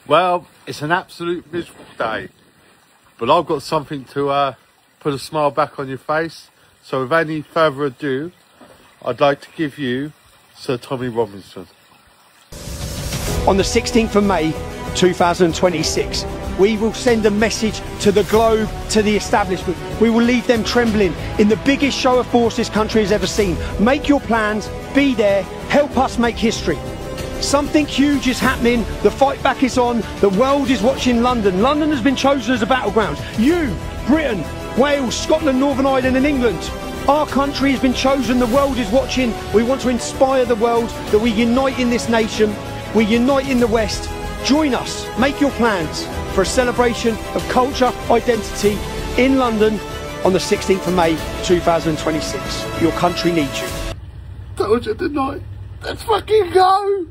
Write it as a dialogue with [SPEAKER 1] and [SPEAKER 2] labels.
[SPEAKER 1] Well, it's an absolute miserable day, but I've got something to put a smile back on your face. So with any further ado, I'd like to give you Sir Tommy Robinson.
[SPEAKER 2] On the 16th of May 2026, we will send a message to the globe, to the establishment. We will leave them trembling in the biggest show of force this country has ever seen. Make your plans, be there, help us make history. Something huge is happening, the fight back is on, the world is watching London. London has been chosen as a battleground. You, Britain, Wales, Scotland, Northern Ireland and England. Our country has been chosen, the world is watching. We want to inspire the world that we unite in this nation, we unite in the West. Join us, make your plans for a celebration of culture, identity in London on the 16th of May 2026. Your country needs you.
[SPEAKER 1] Told you tonight, let's fucking go!